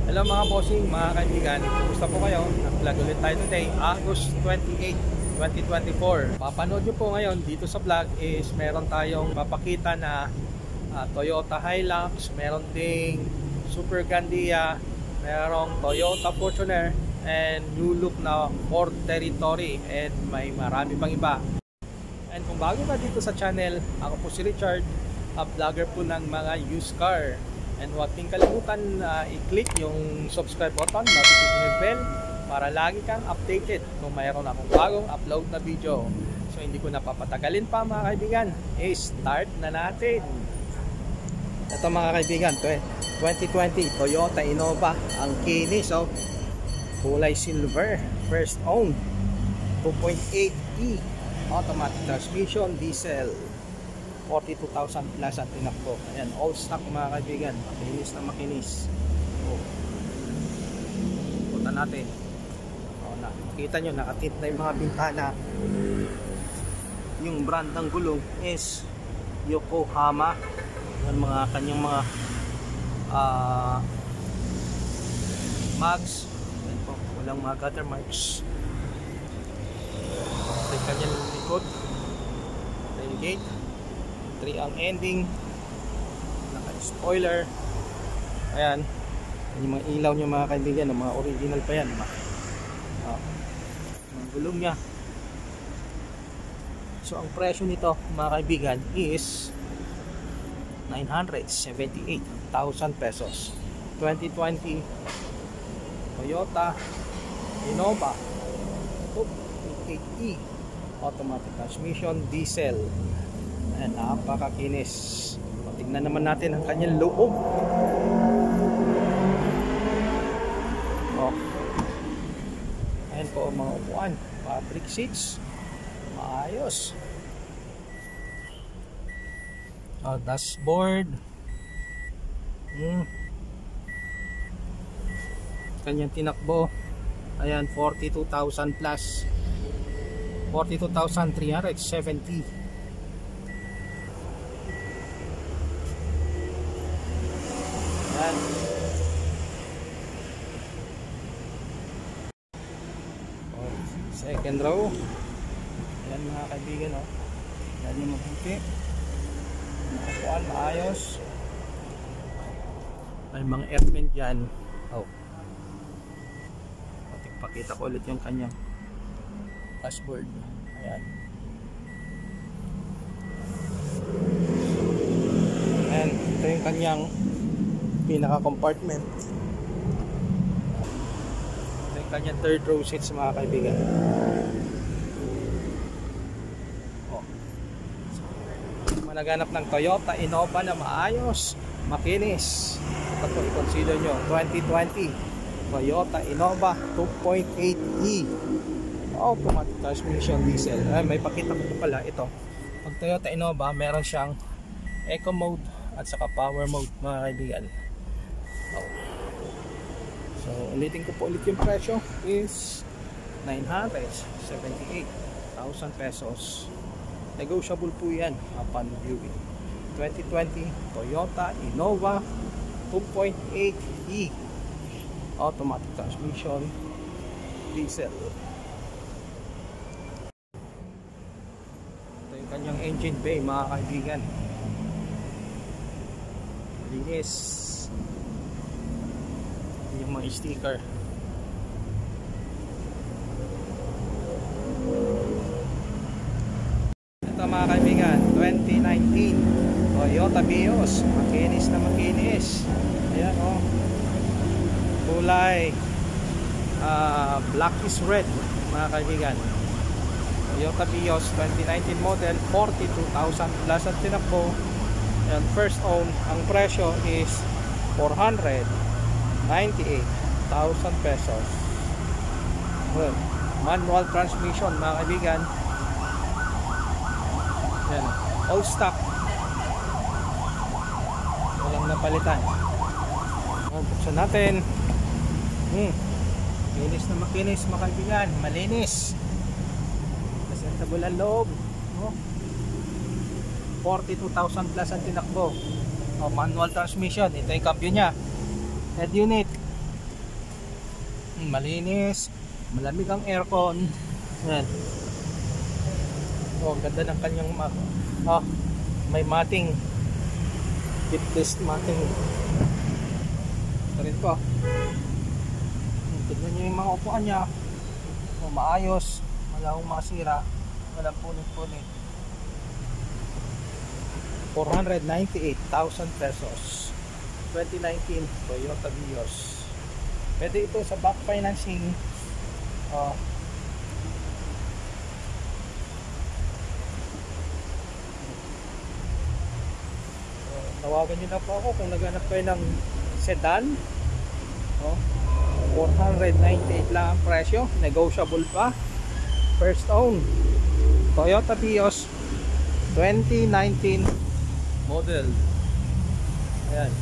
Hello mga bossing, mga kaibigan. Kumusta po kayo? Nag-vlog ulit tayo today, August 28, 2024. Papanood nyo po ngayon dito sa vlog is meron tayong papakita na Toyota Hilux, meron ding Super Gandia, merong Toyota Fortuner, and new look na Ford Territory, and may marami pang iba. And kung bago ka dito sa channel, ako po si Richard, vlogger po ng mga used car. And huwag din kalimutan i-click yung subscribe button, notification bell, para lagi kang updated kung mayroon akong bagong upload na video. So hindi ko napapatagalin pa mga kaibigan, start na natin. Ito mga kaibigan, 2020 Toyota Innova, ang kinis, kulay silver, first owned, 2.8E automatic transmission, diesel, 42,000 plus ang tinakbo. Ayan, all stock mga kaibigan, makinis na makinis. Punta natin. Nakikita nyo, nakatint na yung mga bintana. Yung brand ng gulong is Yokohama. Yan mga kanyang mga mags. Ayan po, walang mga gutter marks. Yung kanyang likod, tailgate, 3 ang ending, naka-spoiler. Ayan, yung mga ilaw nyo mga kaibigan, mga original pa yan, mga gulong nya. So ang presyo nito mga kaibigan is 978,000 pesos. 2020 Toyota Innova 2.8E automatic transmission, diesel. Ayan, napakakinis. Tignan naman natin ang kanyang loob. Ayan po mga upuan, fabric seats, maayos. Dashboard, kanyang tinakbo, ayan, 42,000 plus, 42,370. Second row. Ayan mga kaibigan, yan yung mabuti. Nakukuhan, maayos. May mga air vent dyan. Pakita ko ulit yung kanyang dashboard. Ayan. And ito yung kanyang pinaka compartment. Kanyang third row seats mga kaibigan. Managanap ng Toyota Innova na maayos, makinis. Ito po i-consider nyo, 2020 Toyota Innova 2.8E automatic transmission, diesel. May pakita ko pala ito. Pag Toyota Innova, meron siyang eco mode at saka power mode mga kaibigan. So, ulitin ko po ulit yung presyo is 978,000 pesos. Negotiable po yan upon viewing. 2020 Toyota Innova 2.8E automatic transmission, diesel. Ito yung kanyang engine bay mga kaibigan. Linis. Yung mga sticker. Ito mga kaibigan, 2019 Toyota Vios, makinis na makinis. Ayan kulay black is red mga kaibigan. Toyota Vios 2019 model, 42,000 plus at tinakbo. Ayan, first own. Ang presyo is 498,000 pesos. Manual transmission mga kaibigan. Yan, all stock, walang napalitan. Buksan natin. Makinis na makinis mga kaibigan, malinis, presentable ang loob. 42,000 plus ang tinakbo. Manual transmission. Ito yung cambio nya. Head unit, Malinis, malamig ang aircon. Yan. Oh, ganda ng kanyang may mating, deep mating. Ito rin po. Tignan nyo yung mga upuan niya. Oh, maayos, wala akong masira, walang punit-punit. 498,000 pesos. 2019 Toyota Vios. Pwede ito sa back financing. Tawagan nyo na po ako kung naghanap kayo ng sedan. 498 lang ang presyo, negotiable pa. First own Toyota Vios 2019 model. Ayan.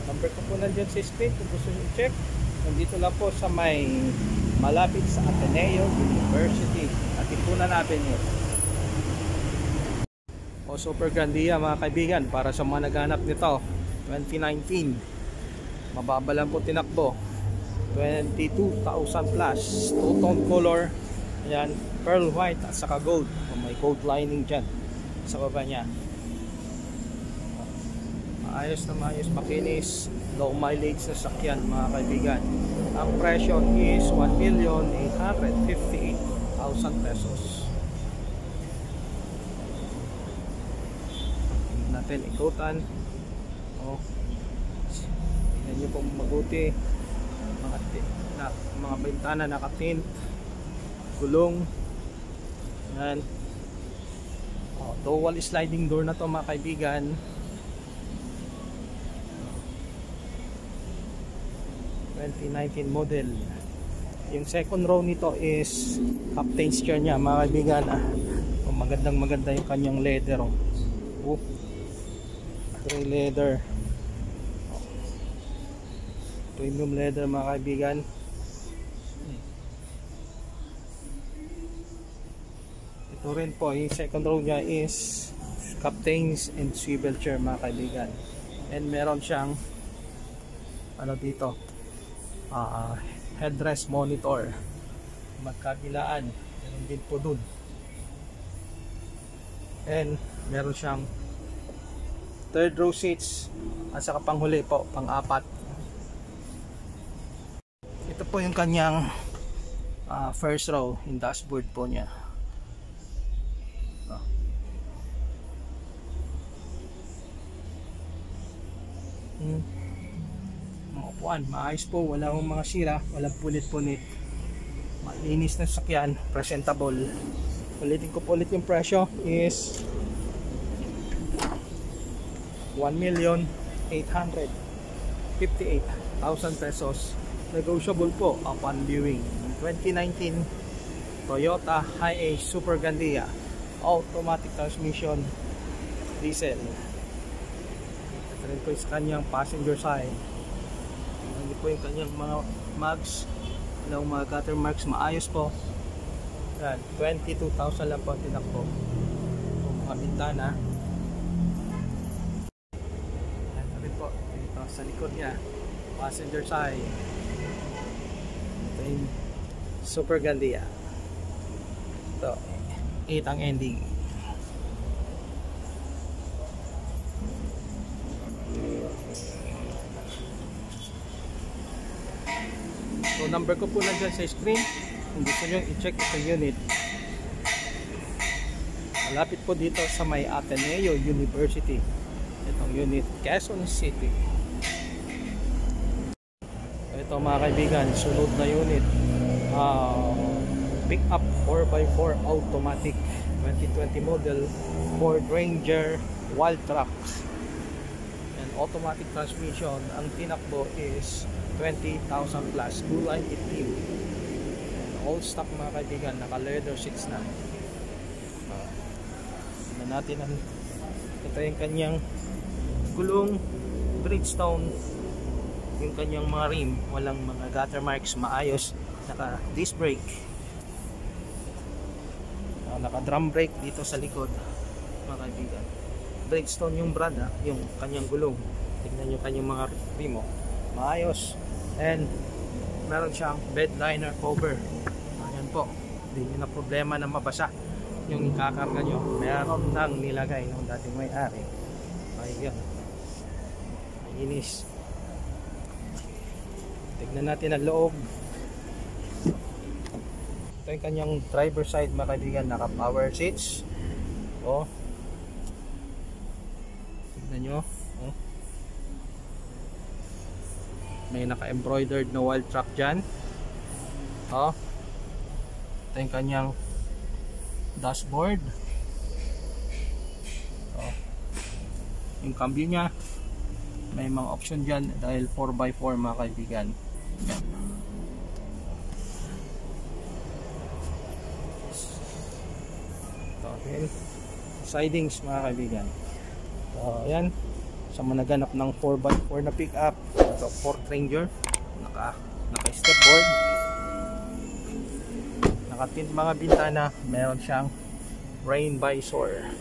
Number ko po nandiyan sa screen kung gusto nyo i-check. Nandito lang po sa may malapit sa Ateneo University at Ipunan Avenue. Super Grandia mga kaibigan, para sa mga naghanap nito. 2019, mababa lang po tinakbo, 22,000 plus, two-tone color. Ayan, pearl white at saka gold. May gold lining dyan sa baba nya. Maayos na maayos, makinis, low mileage na sakyan mga kaibigan. Ang presyo is 1,858,000 pesos. Natin ikutan. Tingnan nyo pong mabuti. Mga bintana nakatint, gulong. Yan. Dual sliding door na to mga kaibigan. (2019) model. Yung second row nito is captain's chair nya mga kaibigan. Maganda yung kanyang leather. Gray leather, premium leather mga kaibigan. Ito rin po, yung second row nya is captain's and swivel chair mga kaibigan. And meron siyang dito, headrest monitor magkabilaan, meron din po dun. And meron siyang third row seats at saka panghuli po, pang-apat. Ito po yung kanyang first row, yung dashboard po niya. Mga upuan, maayos po, wala akong mga sira, walang punit-punit. Malinis na sakyan, presentable. Ulitin ko po ulit yung presyo is 1,858,000 pesos. Negotiable po upon viewing. 2019 Toyota Hiace Super Grandia, automatic transmission, diesel. Ito rin po yung kanyang passenger side. Hindi po yung kanyang mga marks, mga gutter marks, maayos po. Yan, 22,000 lang po tinakbo. Mga bintana. Sa likod niya, passenger side. Ito yung Super Grandia. Ito, 8 ang ending. So number ko po nandiyan sa screen kung gusto nyo i-check itong unit. Malapit po dito sa may Ateneo University. Itong unit, Quezon City. Ito mga kaibigan, sunod na unit, pick up 4x4 automatic 2020 model Ford Ranger Wild Track and automatic transmission. Ang tinakbo is 20,000 plus, kulay itim and all stock mga kaibigan, naka leather seats na. Tignan natin ito yung kanyang gulong, Bridgestone. Yung kanyang mga rim, walang mga gutter marks, maayos, naka disc brake, Naka drum brake dito sa likod mga kaibigan. Bridgestone yung brand yung kanyang gulong. Tignan nyo kanyang mga rim, maayos. And meron siyang bed liner cover. Ayan po, hindi nyo na problema na mabasa yung ikakarga nyo. Meron nang nilagay ng dating may-ari. Ayan, inis. Tignan natin ang loob. Ito yung kanyang driver side mga kaibigan, naka power seats. Tignan nyo. May naka embroidered na wall track dyan. Ito yung kanyang dashboard. Yung cambio nya, may mga option dyan dahil 4x4 mga kaibigan. Sidings mga kaibigan. Ayan, sa managanap ng 4x4 na pick up. Ito, Ford Ranger, naka stepboard, nakatint mga bintana, meron siyang rain visor.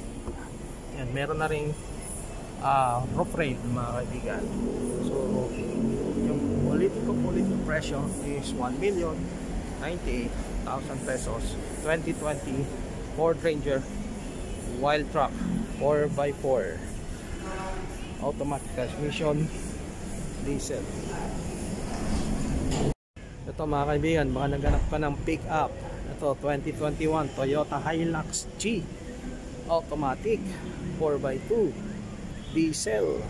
Yan, meron na ring roof rail mga kaibigan. So yung ulit presyo is 1,098,000 pesos. 2020 Ford Ranger Wild Truck 4x4, automatic transmission, diesel. Ito mga kaibigan, baka naghanap ka ng pick up. Ito 2021 Toyota Hilux G automatic 4x2 diesel.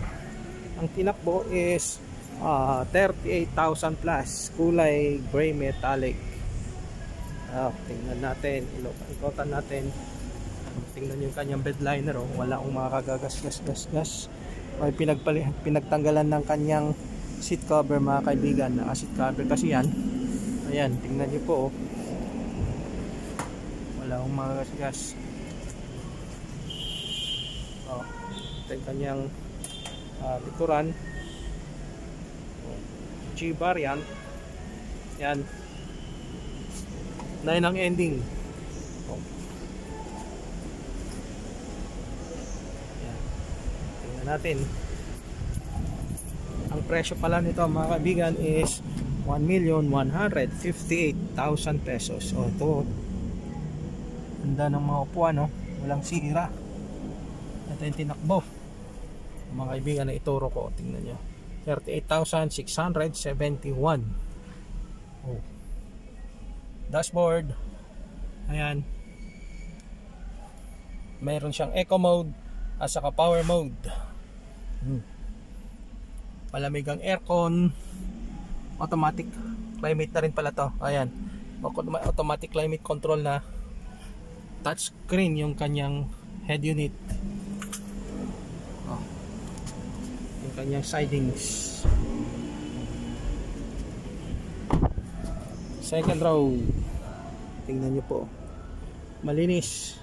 Ang tinakbo is 38,000 plus, kulay gray metallic. Tingnan natin, ikotan natin. Tingnan yung kanyang bed liner, wala akong makakagasgas. May pinagtanggalan ng kanyang seat cover mga kaibigan. Naka seat cover kasi yan. Ayan, tingnan nyo po. Wala akong makakagasgas. Ito yung kanyang likuran. G variant. Yan. 9 ang ending. Natin ang presyo pala nito mga kaibigan is 1,158,000 pesos. Ito ganda ng mga upuan, walang sira. Ito yung tinakbo mga kaibigan na ituro ko. Tingnan nyo, 38,671. Dashboard, ayan, mayroon siyang eco mode at saka power mode. Malamig ang aircon, automatic climate na rin pala to. Ayan, automatic climate control na, touch screen yung kanyang head unit. Yung kanyang sidings, second row. Tingnan nyo po, malinis.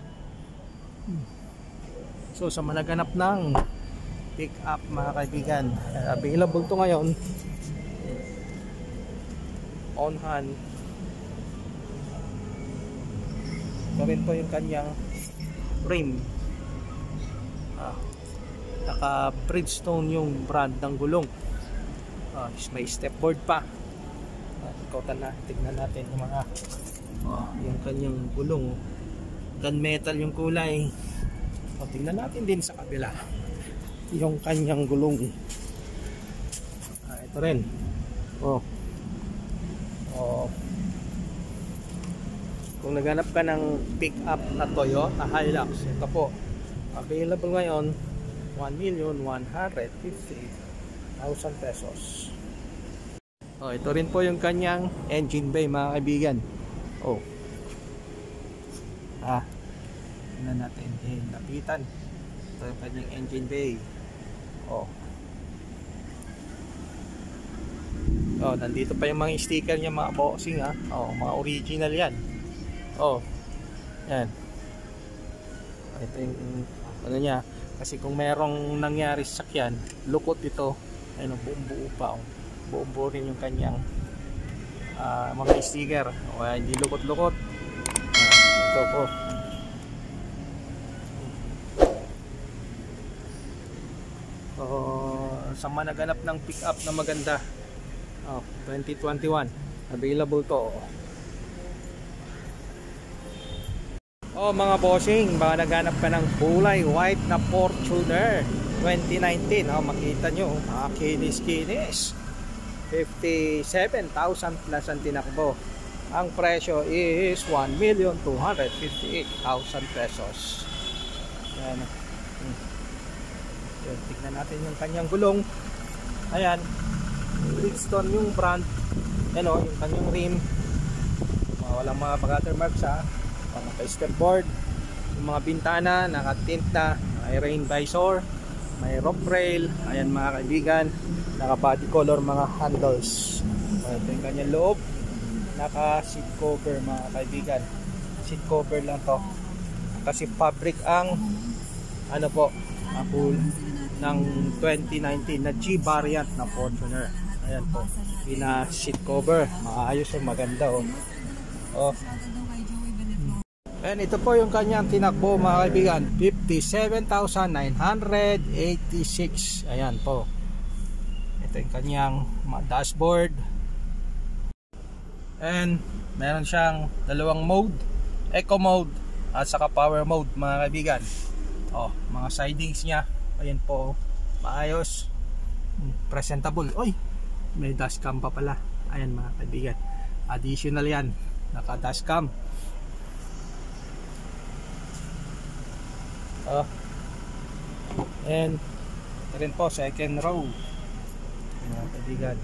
So sa managanap ng pick up mga kaibigan, available to ngayon on hand. Ito rin po yung kanyang rim, naka Bridgestone yung brand ng gulong. May stepboard pa. Tignan natin yung mga yung kanyang gulong, gunmetal yung kulay. Tingnan natin din sa kabila yung kanyang gulong. Ito rin. Kung naghanap ka ng pick up na Toyota Hilux, ito po available ngayon, 1,158,000 pesos. Ito rin po yung kanyang engine bay mga kaibigan. Tingnan natin, lapitan. Ito yung kanyang engine bay. Nandito pa yung mga sticker niya, mga boxing mga original yan. Yan. Ito yung ano niya, kasi kung merong nangyari sa sakyan, lukot ito. Ayun, buo pa. Buo rin yung kanyang mga sticker. Hindi lukot-lukot. Ito po. So sa managanap ng pick up na maganda, 2021 available to. Mga bossing, baka naghanap ka ng kulay white na Fortuner 2019, makita nyo, kinis-kinis, 57,000 plus ang tinakbo. Ang presyo is 1,258,000 pesos. Yan. Tignan natin yung kanyang gulong. Ayan, Bridgestone yung brand. Yung kanyang rim, walang mga watermarks, naka-stepboard. Yung mga bintana naka-tint na, may rain visor, may rock rail. Ayan mga kaibigan, naka body color mga handles. Ito yung kanyang loob, naka seat cover mga kaibigan. Seat cover lang to kasi fabric ang pool ng 2019 na G variant na Fortuner. Ayan po, pina seat cover, maayos yung maganda. And ito po yung kanyang tinakbo mga kaibigan, 57,986. Ayan po. Ito yung kanyang dashboard. And meron siyang dalawang mode, eco mode at saka power mode mga kaibigan. Mga sidings niya, ayan po, maayos, presentable. May dashcam pa pala. Ayan mga kaibigan, additional yan, naka dashcam. And ito rin po, second row mga kaibigan.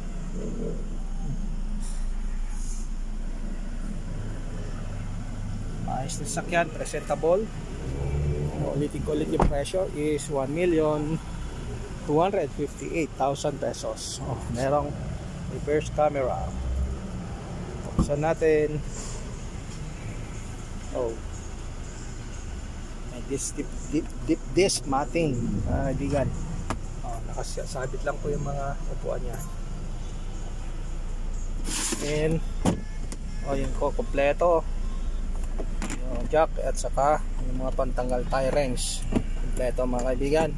Maayos na sakyan, presentable. Ulitin ko ulit, yung presyo is 1,258,000 pesos. Merong reverse camera. Buksan natin. Deep disc matting kaibigan. Nakasabit lang po yung mga upuan niya. And yung kompleto, yung jack at saka yung mga pantanggal tire rings, kompleto mga kaibigan.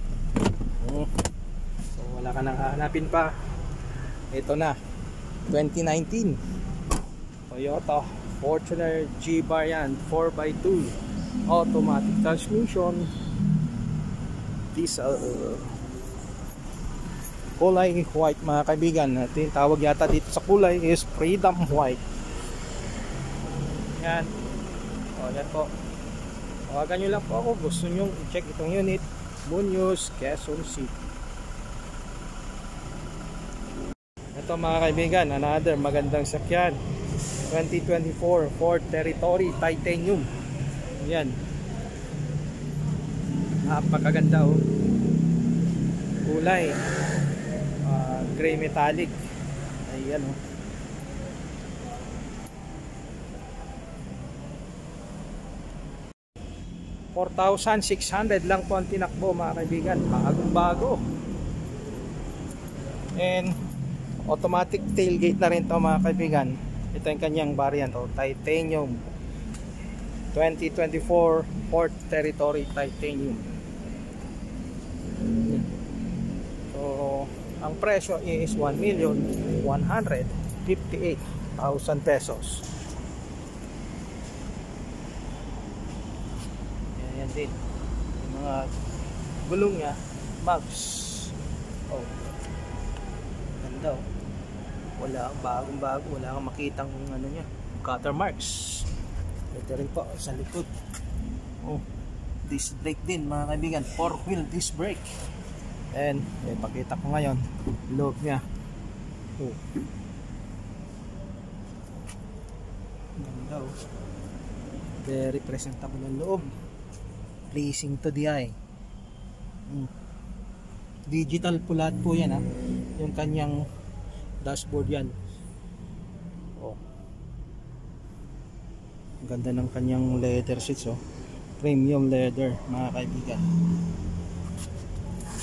So wala ka nang hahanapin pa. Ito na, 2019 Toyota Fortuner G variant 4x2 automatic transmission, diesel, kulay white mga kaibigan. Ito yung tawag yata dito sa kulay is Freedom White. Yan. Yan po. Tawagan nyo lang po ako, gusto nyo i-check itong unit. Muñoz, Quezon City. Ito mga kaibigan, another magandang sakyan, 2024 Ford Territory Titanium. Yan, napakaganda kulay, gray metallic. Ayan 4,600 lang po ang tinakbo mga kaibigan, bagong bago. And automatic tailgate na rin to mga kaibigan. Ito yung kanyang variant, Titanium 2024 Ford Territory Titanium. So ang presyo is 1,158,000 pesos. Yan din yung mga gulong niya, mags. Ganda. Wala, bagong bago, wala kang makitang niya, gutter marks. Ito rin po sa likod. Disc brake din mga kaibigan, 4-wheel disc brake. And pakita ko ngayon loob niya. Ganda. Very presentable ang loob, pleasing to the eye. Digital po lahat po yan yung kanyang dashboard yan. Ganda ng kanyang leather seats, premium leather mga kaibigan.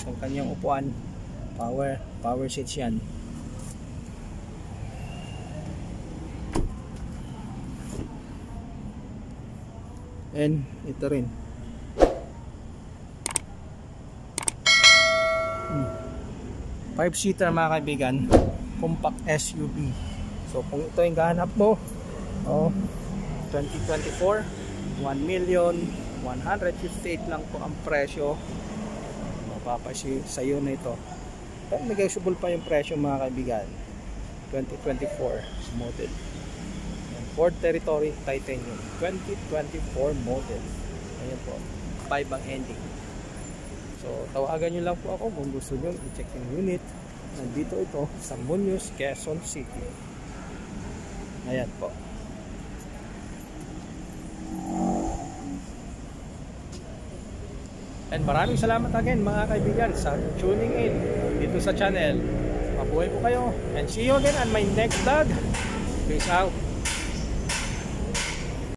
Ang kanyang upuan, power seats yan. And ito rin, 5-seater mga kaibigan, compact SUV. So kung ito yung gahanap mo, 2024, 1,158,000 lang po ang presyo. Mapapasya sa iyo na ito. Pero negotiable pa yung presyo mga kaibigan. 2024 model. Ford Territory Titanium 2024 model. Ayan po, 5 ang ending. So tawagan nyo lang po ako kung gusto nyo i-check yung unit. Nandito ito sa Muñoz, Quezon City. Ayan po. And maraming salamat again mga kaibigan sa tuning in dito sa channel. Mabuhay po kayo and see you again on my next vlog. Peace out.